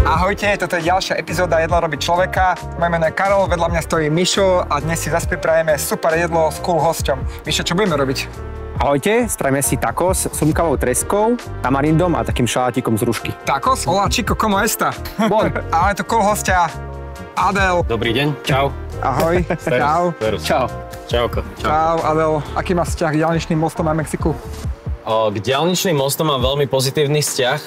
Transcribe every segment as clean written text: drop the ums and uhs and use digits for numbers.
Ahojte, toto je ďalšia epizóda Jedlo robí človeka. Moje meno je Karol, vedľa mňa stojí Mišo a dnes si zase pripravíme super jedlo s cool hosťom. Mišo, čo budeme robiť? Ahojte, spravíme si tacos s sumkavou treskou, tamarindom a takým šalátikom z rušky. Tacos? Hola chico, como esta? Bon. Ale to cool hostia Adel. Dobrý deň, čau. Ahoj, čau. Čau. Čauko. Čau, Adel. Aký máš vzťah k diaľničným mostom a Mexiku? K diaľničným mostom mám veľmi pozitívny vzťah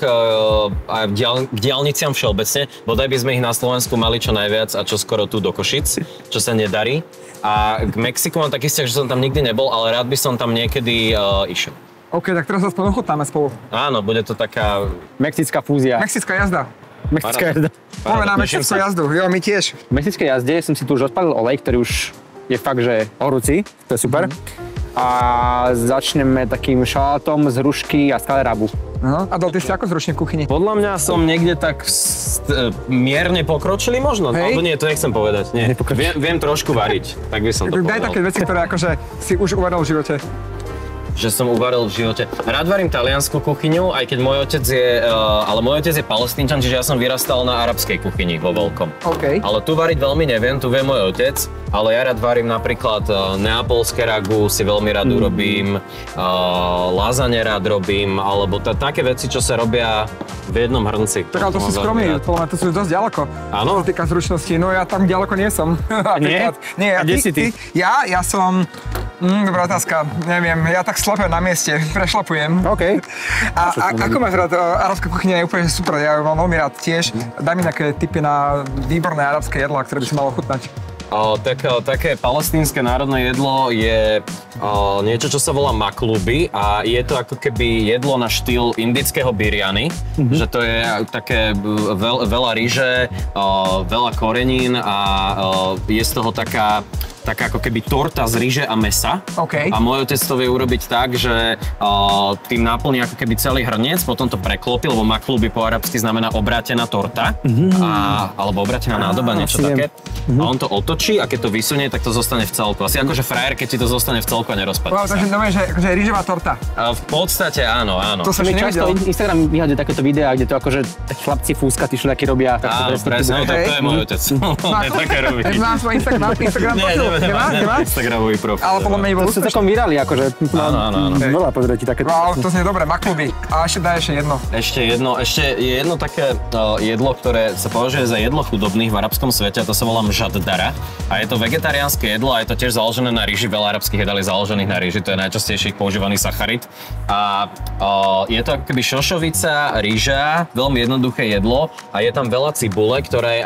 a k diaľniciam všeobecne. Bodaj by sme ich na Slovensku mali čo najviac a čo skoro tu do Košic, čo sa nedarí. A k Mexiku mám taký vzťah, že som tam nikdy nebol, ale rád by som tam niekedy išiel. OK, tak teraz sa aspoň ochutnáme spolu. Áno, bude to taká... Mexická fúzia. Mexická jazda. Mexická jazda. Poďme na mexickú jazdu, jo, my tiež. V mexickej jazde som si tu už odpalil olej, ktorý už je fakt, že horúci, to je super. A začneme takým šalátom z hrušky a z kalerabu. Adel, ty si ako zručný v kuchyni? Podľa mňa som niekde tak mierne pokročilý možno, Hej. alebo nie, to nechcem povedať. Nie. Viem trošku variť, tak by som to povedal. Daj také veci, ktoré akože si už uvaril v živote. Že som uvaril v živote. Rád varím taliansku kuchyňu, aj keď môj otec je Palestínčan, čiže ja som vyrastal na arabskej kuchyni vo veľkom. OK. Ale tu variť veľmi neviem, tu vie môj otec, ale ja rád varím napríklad neapolské ragu, si veľmi rád urobím, lasagne rád robím, alebo také veci, čo sa robia v jednom hrnci. Tak ale to sú skromní, podľa mňa to sú dosť ďaleko. Áno? Čo sa týka zručnosti, no ja tam ďaleko nie som. Nie? Nie, A kde si ty? Ja som... Dobrá otázka, neviem, ja tak slepem na mieste, prešlapujem. OK. A ako máš rád? Arabská kuchyňa je úplne super, ja ju mám veľmi rád tiež. Daj mi nejaké tipy na výborné arabské jedlá, ktoré by si malo chutnať. Také palestínske národné jedlo je niečo, čo sa volá maklubi a je to ako keby jedlo na štýl indického biryani, že to je také veľa ryže, veľa korenín a je z toho taká ako keby torta z ryže a mäsa. OK. A môj otec to vie urobiť tak, že tým naplní ako keby celý hrniec, potom to preklopí, lebo maklubi po arabsky znamená obrátená torta, alebo obrátená nádoba, niečo také. A on to otočí a keď to vysunie, tak to zostane v celku. Asi akože frajer, keď ti to zostane v celku a nerozpadne. Wow, takže znamená, že akože rýžová torta. V podstate áno. To som Mi ešte často nevidel. Instagram vyhľaduje takéto videá, kde to akože takí chlapci fúska, tí všelijakí robia. Áno, presne, to je môj otec. On je také robí. Znám svoj Instagram profil. Nemá? Instagramový profil. Ale podľa mňa nebol To sú úspešný. takom virali, akože. Áno. Veľa pozrieť také. Wow, to znie dobre, makluby. A daj ešte jedno. Ešte jedno také jedlo, ktoré sa považuje za jedlo chudobných v arabskom svete, a to sa volá mžaddara. A je to vegetariánske jedlo a je to tiež založené na ryži. Veľa arabských jedál je založených na ryži, to je najčastejší používaný sacharid. A je to ako keby šošovica, ryža, veľmi jednoduché jedlo a je tam veľa cibule, ktorá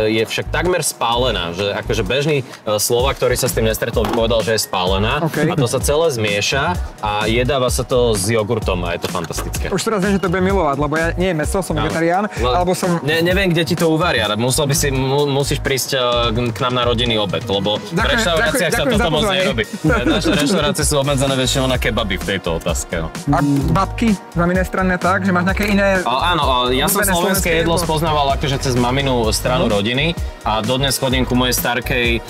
je však takmer spálená. Že akože bežný Slovák, ktorý sa s tým nestretol, by povedal, že je spálená. Okay. A to sa celé zmieša a jedáva sa to s jogurtom a je to fantastické. Už teraz viem, že to budem milovať, lebo ja nie jem mäso, som vegetarián, alebo som... Neviem, kde ti to uvaria, musíš prísť k nám na rodinný obed, lebo v reštauráciách sa toto moc nerobí. Naše reštaurácie sú obmedzené väčšinou na kebaby v tejto otázke. No. A babky z maminej strany tak, že máš nejaké iné... Áno, ja som slovenské jedlo spoznával akože cez maminu stranu rodiny a dodnes chodím ku mojej starkej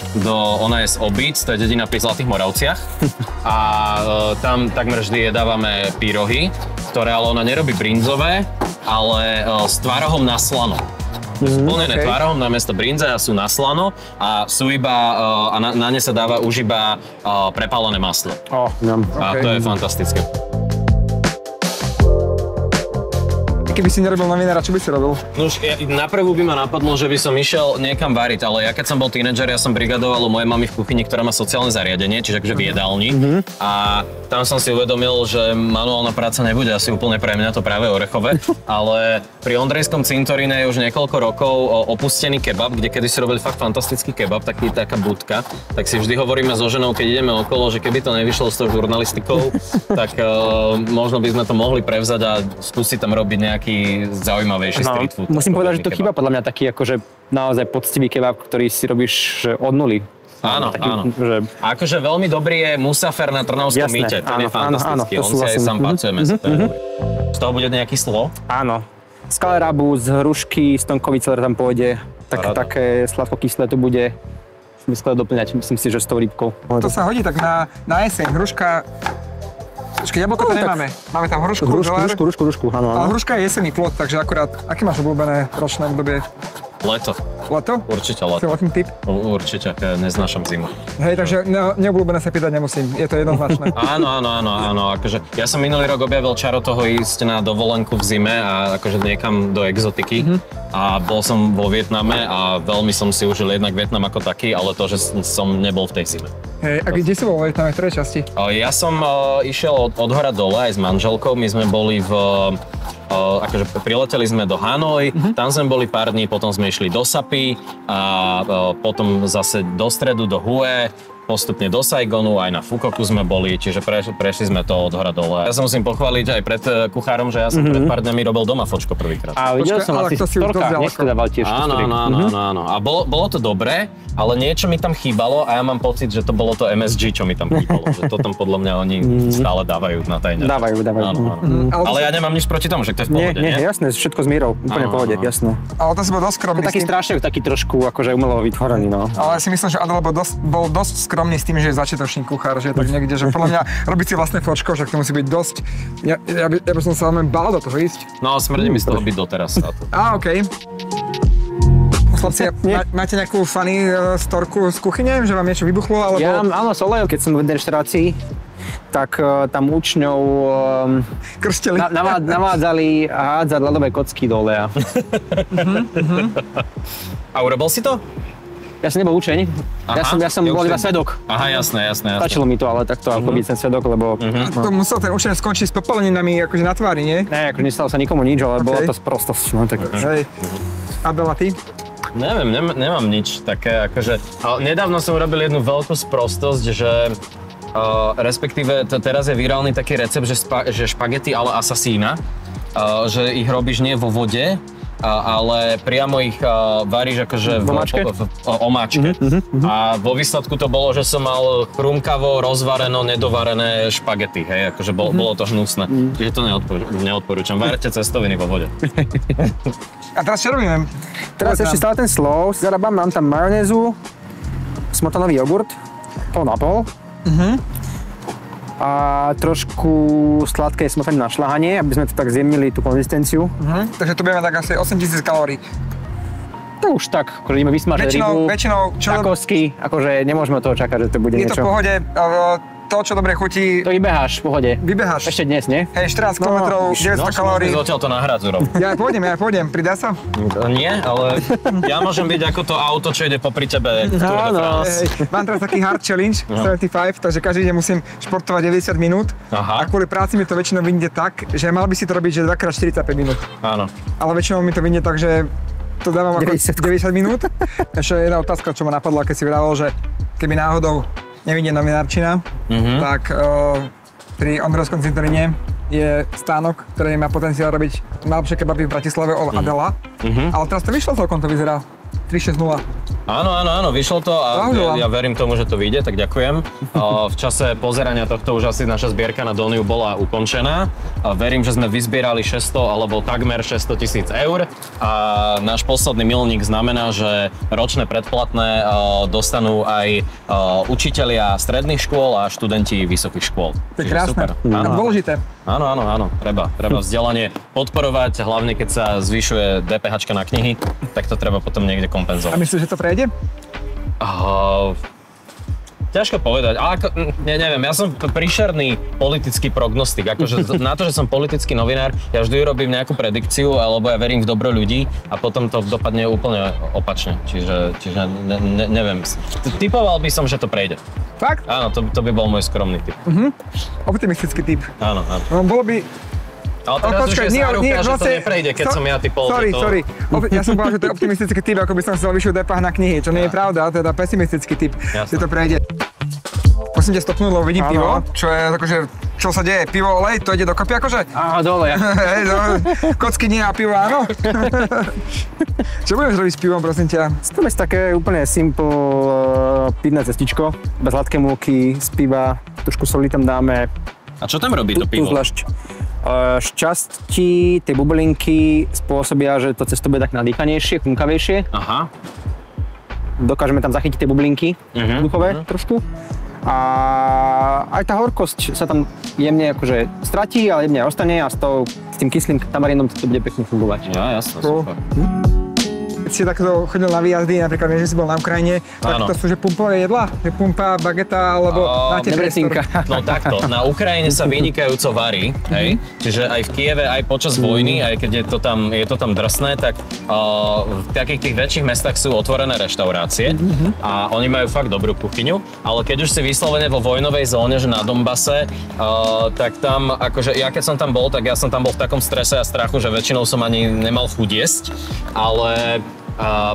ona je z Obíc, to je dedina pri Zlatých Moravciach a tam takmer vždy jedávame pyrohy, ktoré ale ona nerobí brinzové, ale s tvarohom na slano. Splnené tvarohom namiesto brinze a sú na slano a sú iba, a na ne sa dáva už iba prepálené maslo. A to je fantastické. Keby si nerobil novinára, čo by si robil? No už na prvú by ma napadlo, že by som išiel niekam variť, ale ja keď som bol tínedžer, ja som brigadoval u mojej mamy v kuchyni, ktorá má sociálne zariadenie, čiže akože v jedálni. A tam som si uvedomil, že manuálna práca nebude asi úplne pre mňa to práve orechové, ale pri Ondrejskom cintoríne je už niekoľko rokov opustený kebab, kde kedysi robili fakt fantastický kebab, taká budka. Tak si vždy hovoríme so ženou, keď ideme okolo, že keby to nevyšlo s tou žurnalistikou, tak možno by sme to mohli prevzať a skúsiť tam robiť nejaký zaujímavejší street food. Musím povedať, že to chýba podľa mňa taký akože naozaj poctivý kebab, ktorý si robíš od nuly. Áno. A akože veľmi dobrý je musafer na Trnavskom mýte, ten je fantastický, on si aj sám pacujeme. Z toho bude nejaký slov? Áno. Z kalerabu, z hrušky, z tonkovice, ktoré tam pôjde. Také sladkokyslé to bude. Skvelé doplňať, myslím si, že s tou rybkou. To sa hodí tak na jeseň. Hruška Počkej, jablko to nemáme. Máme tam hrušku, Hrušku, áno. Ale hruška je jesenný plod, takže akurát, aký máš obľúbené ročné obdobie? Leto. Leto? Určite Si leto. letný typ? Určite, neznášam zimu. Hej, takže neobľúbené sa pýtať nemusím, je to jednoznačné. Áno, akože ja som minulý rok objavil čaro toho ísť na dovolenku v zime a akože niekam do exotiky a bol som vo Vietname a veľmi som si užil jednak Vietnam ako taký, ale to, že som nebol v tej zime. Hej, a kde si bol v Vietname, v ktorej časti? Ja som išiel od hora dole aj s manželkou, my sme boli akože prileteli sme do Hanoj, tam sme boli pár dní, potom sme išli do Sapy a potom zase do stredu do Hue, postupne do Saigonu, aj na Fukoku sme boli, čiže prešli sme to od hora dole. Ja sa musím pochváliť aj pred kuchárom, že ja som pred pár dňami robil doma fočko prvýkrát. A videl som ale asi to si už storka, dosť nech si dával tiež. Áno. A bolo to dobré, ale niečo mi tam chýbalo a ja mám pocit, že to bolo to MSG, čo mi tam chýbalo. Že to tam podľa mňa oni stále dávajú na tajne. Dávajú. Áno. Ale ja nemám nič proti tomu, že to je v pohode, nie? Nie, jasné, všetko s mierou, úplne v pohode, jasné. Ale to si bol dosť skromný Taký s tým. strášek, taký trošku akože umelo vytvorený, no. Ale si myslím, že Adel bol dosť skromný s tým, že je začiatočný kuchár, že je tak niekde, že podľa mňa robiť si vlastné fočko, že to musí byť dosť. Ja by som sa len bál do toho ísť. No, smrdí mi z toho byť doteraz. Okej. Chlapci, máte nejakú funny storku z kuchyne, že vám niečo vybuchlo, alebo... Ja áno, s olejom, keď som v reštaurácii, tak tam učňou krsteli. navádzali hádzať ľadové kocky do oleja. A urobil si to? Ja som nebol učeň, ja som bol iba svedok. Aha, jasné. Stačilo mi to, ale takto ako byť ten svedok, lebo... To musel ten učeň skončiť s popeleninami akože na tvári, nie? Ne, ako nestalo sa nikomu nič, ale bolo to sprostosť, no tak... Hej. Adela, ty? Neviem, nemám nič také, akože... Ale nedávno som urobil jednu veľkú sprostosť, že... respektíve teraz je virálny taký recept, že špagety ale asasína, že ich robíš nie vo vode, ale priamo ich varíš akože v omáčke. A vo výsledku to bolo, že som mal chrumkavo, rozvareno, nedovarené špagety, hej, akože bolo to hnusné. Čiže to neodporúčam, várte cestoviny vo vode. A teraz čo robíme? Teraz ešte stále ten slov, zarabám, mám tam majonézu, smotanový jogurt, pol na pol. A trošku sladké smotany na šľahanie, aby sme to tak zjemnili tú konzistenciu. Takže tu budeme tak asi 8000 kalórií. To už tak, akože ideme vysmažiť rybu, na kostky, akože nemôžeme od toho čakať, že to bude niečo. Je to v pohode, to, čo dobre chutí... To vybeháš v pohode. Vybeháš. Ešte dnes, nie? Hej, 14 km, 900 kalórií. No, zatiaľ to nahrať, Zuro. Ja pôjdem, pridá sa? Nie, ale ja môžem byť ako to auto, čo ide popri tebe. Áno. Mám teraz taký hard challenge, 75, takže každý deň musím športovať 90 minút. Aha. A kvôli práci mi to väčšinou vyjde tak, že mal by si to robiť, že 2x45 minút. Áno. Ale väčšinou mi to vyjde tak, že to dávam ako 90 minút. Ešte jedna otázka, čo ma napadla, keď si vravol, že keby náhodou nevidie novinárčina, tak pri Ondrovskom cintoríne je stánok, ktorý má potenciál robiť najlepšie kebaby v Bratislave od Adela. Ale teraz to vyšlo celkom, to vyzerá 360. Áno, vyšlo to a ja verím tomu, že to vyjde, tak ďakujem. V čase pozerania tohto už asi naša zbierka na Doniu bola ukončená. Verím, že sme vyzbierali 600 alebo takmer 600 000 eur a náš posledný milník znamená, že ročné predplatné dostanú aj učitelia stredných škôl a študenti vysokých škôl. To je krásne a dôležité. Áno, treba vzdelanie podporovať, hlavne keď sa zvyšuje DPH na knihy, tak to treba potom niekde kompenzovať. A myslíš, že to prejde? Ťažko povedať, ale neviem, ja som príšerný politický prognostik, akože na to, že som politický novinár, ja vždy robím nejakú predikciu, alebo ja verím v dobro ľudí a potom to dopadne úplne opačne, čiže neviem, typoval by som, že to prejde. Fakt? Áno, to by bol môj skromný typ. Optimistický typ. Áno. No, bolo by... Ale teraz už je záruka, že to neprejde, keď som ja typol. Sorry. Ja som povedal, že to je optimistický typ, ako by som chcel vyššiu DPH na knihy, čo nie je pravda, to je pesimistický typ, že to prejde. Musím ťa stopnúť, lebo vidím pivo, čo je akože, čo sa deje, pivo, olej, to ide dokopy akože? Áno, dole. Hej, kocky nie a pivo áno. Čo budeš robiť s pivom, prosím ťa? To je také úplne simple pitné cestičko, bez hladké múky, z piva, trošku soli tam dáme. A čo tam robí to pivo? Šťastí, tie bublinky spôsobia, že to cesto bude tak nadýchanejšie, chumkavejšie. Aha. Dokážeme tam zachytiť tie bublinky duchové trošku. A aj tá horkosť sa tam jemne akože stratí, ale jemne ostane a s tým kyslým tamarínom to bude pekne fungovať. Ja, jasno, super. Keď si takto chodil na výjazdy, napríklad že si bol na Ukrajine, tak to sú že pumpové jedlá? Že pumpa, bageta, alebo máte priestor? No takto, na Ukrajine sa vynikajúco varí, hej? Čiže aj v Kieve, aj počas vojny, aj keď je to tam drsné, tak v takých tých väčších mestách sú otvorené reštaurácie a oni majú fakt dobrú kuchyňu, ale keď už si vyslovene vo vojnovej zóne, že na Donbase, tak tam, akože ja keď som tam bol, tak ja som tam bol v takom strese a strachu, že väčšinou som ani nemal chuť jesť, ale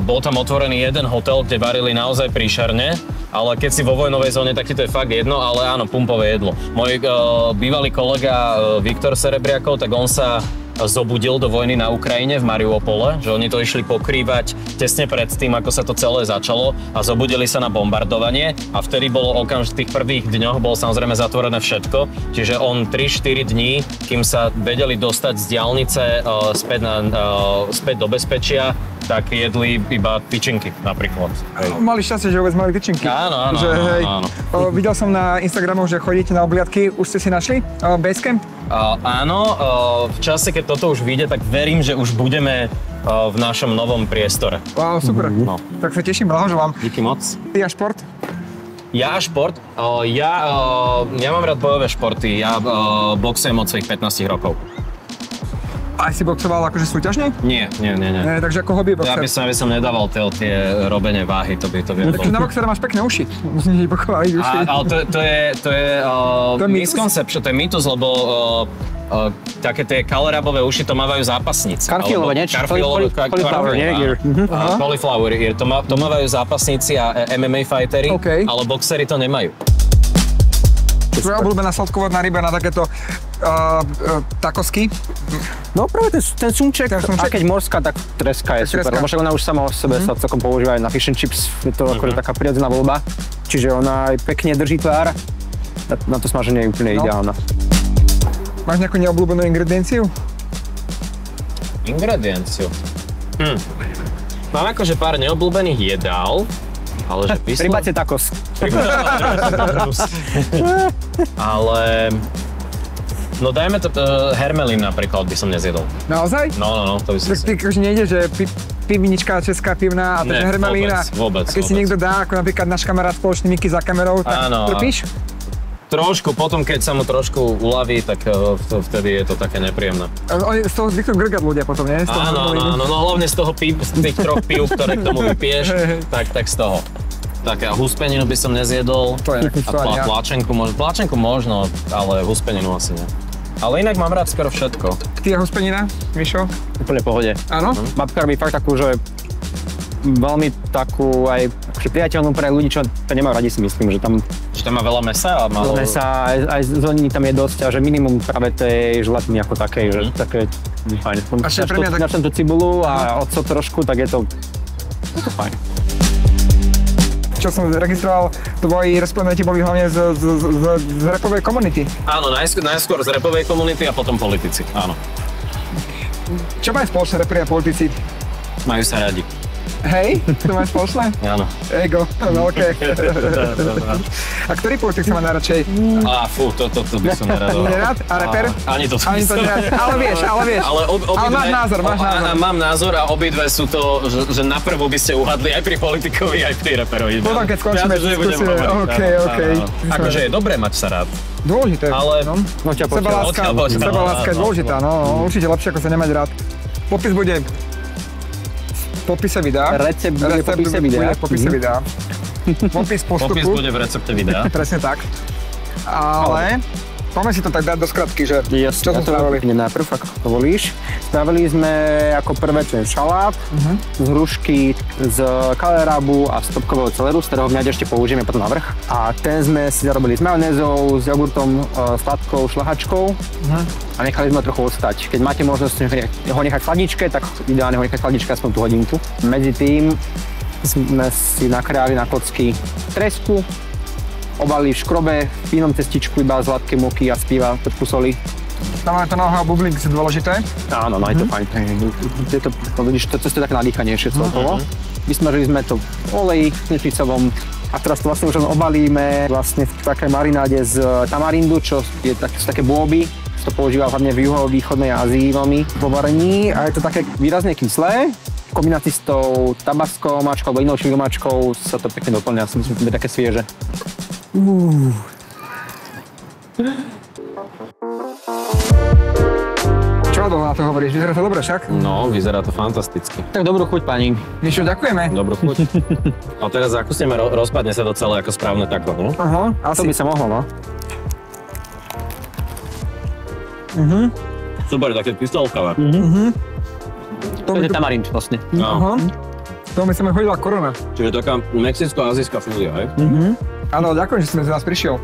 bol tam otvorený jeden hotel, kde varili naozaj príšerne, ale keď si vo vojnovej zóne, tak ti to je fakt jedno, ale áno, pumpové jedlo. Môj bývalý kolega Viktor Serebriakov, tak on sa zobudil do vojny na Ukrajine v Mariupole, že oni to išli pokrývať tesne pred tým, ako sa to celé začalo a zobudili sa na bombardovanie a vtedy bolo okamžite v tých prvých dňoch bolo samozrejme zatvorené všetko, čiže on 3-4 dní, kým sa vedeli dostať z diaľnice späť do bezpečia, tak jedli iba tyčinky napríklad. Mali šťastie, že vôbec mali tyčinky. Áno. Videl som na Instagramu, že chodíte na obliadky, už ste si našli Basecamp? Áno, v čase, keď toto už vyjde, tak verím, že už budeme v našom novom priestore. Wow, super. No. Tak sa teším, blahoželám. Díky moc. Ty a šport? Ja a šport? Ja mám rád bojové športy. Ja boxujem od svojich 15 rokov. A si boxoval akože súťažne? Nie. Takže ako hobby boxer? Ja by som nedával tie robenie váhy, to by bolo. Takže na boxera máš pekné uši. Ale to je misconception, to je mýtus, lebo také tie kalerabové uši to mávajú zápasníci. Cauliflower, nie? Cauliflower ear, to mávajú zápasníci a MMA fighteri, ale boxeri to nemajú. Tvoja obľúbená sladkovodná ryba na takéto takosky? No práve ten sumček, a keď morská, tak treska je super, lebo však ona už sama o sebe sa celkom používa aj na fish and chips, je to akože taká prirodzená voľba, čiže ona aj pekne drží tvár, na to smaženie je úplne ideálna. Máš nejakú neobľúbenú ingredienciu? Ingredienciu? Mám akože pár neobľúbených jedál, ale že píslo... Rybácie tacos. Ale... No dajme to, hermelín napríklad by som nezjedol. Naozaj? No, to by som si... Tak ty už nejde, že pivnička, česká pivná a takže hermelín a keď si niekto dá, ako napríklad náš kamarát spoločný Miky za kamerou, tak trpíš? Trošku, potom keď sa mu trošku uľaví, tak vtedy je to také nepríjemné. Oni z toho zvyknú grgať ľudia potom, nie? Áno, hlavne z tých troch pív, ktoré k tomu vypiješ, tak z toho. Tak a huspeninu by som nezjedol. To je a pláčenku možno, ale huspeninu asi nie. Ale inak mám rád skoro všetko. Ty a huspenina, Mišo? Úplne v pohode. Áno? Babka robí fakt takú, že veľmi takú aj akože priateľnú pre ľudí, čo to nemajú radi, si myslím, že tam... Že tam má veľa mäsa a málo... Mäsa, aj zeleniny tam je dosť a že minimum práve tej želatiny ako takej, že také fajn. Dáš tam tú cibulu a ocot trošku, tak je to fajn. Čo som registroval, tvoji respondenti boli hlavne z rapovej komunity. Áno, najskôr z rapovej komunity a potom politici, áno. Čo majú spoločné raperi a politici? Majú sa radi. Hej, to máš spoločné? Áno. Ego, veľké. A ktorý politik sa má najradšej? To by som neradol. Nerád? A reper? Ani to nerád. Ale vieš. Ale máš názor. Mám názor a obidve sú to, že naprvu by ste uhadli aj pri politikovi, aj pri reperovi. Potom keď skončíme diskusie. OK. Akože je dobré mať sa rád. Dôležité. Ale... Sebaláska je dôležitá, no. Určite lepšie, ako sa nemať rád. Popis bude v popise videa. Recept bude v popise videa. Popis postupu. Popis bude v recepte videa. Presne tak. Ale poďme si to tak dať do skratky, že čo sme spravili. Najprv, ak dovolíš. Spravili sme ako prvé ten šalát z hrušky, z kalerabu a z topkového celeru, z ktorého mňa ešte použijeme potom na vrch. A ten sme si zarobili s majonézou, s jogurtom, sladkou šľahačkou a nechali sme ho trochu odstať. Keď máte možnosť ho nechať v chladničke, tak ideálne ho nechať v chladničke aspoň tú hodinku. Medzi tým sme si nakrájali na kocky tresku, obalili v škrobe, v fínom cestičku iba z hladké múky a spíva, trošku soli. Tam máme to noha bublík dôležité. Áno, je to fajn. To je také nadýchanejšie celkovo. Vysmažili sme to v oleji slnečnicovom a teraz to vlastne už len obalíme vlastne v takej marináde z tamarindu, čo je také bôby. To používa hlavne v juhovýchodnej Ázii veľmi vo varení a je to také výrazne kyslé. V kombinácii s tou tabaskou mačkou alebo inou čili mačkou sa to pekne doplňa, si myslím, že to je také svieže. Čo na to hovoríš? Vyzerá to dobre však? No, vyzerá to fantasticky. Tak dobrú chuť, pani. Mišo, ďakujeme. Dobrú chuť. A teraz zakúsime, rozpadne sa to celé ako správne taco, no? Aha, To by sa mohlo, no. Super, také kyselkavé. To je tamarind vlastne. Aha. To myslíme chodila korona. Čiže taká mexicko-azijská fúzia, hej? Áno, ďakujem, že si za nás prišiel.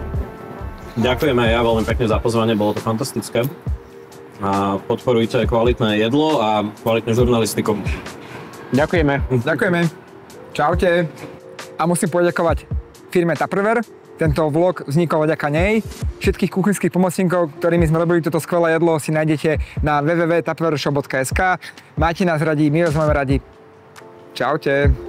Ďakujeme ja veľmi pekne za pozvanie, bolo to fantastické. A podporujte kvalitné jedlo a kvalitnú žurnalistiku. Ďakujeme. Ďakujeme. Čaute. A musím poďakovať firme Tupperware. Tento vlog vznikol vďaka nej. Všetkých kuchynských pomocníkov, ktorými sme robili toto skvelé jedlo, si nájdete na www.tupperwareshop.sk. Máte nás radi, my vás máme radi. Čaute.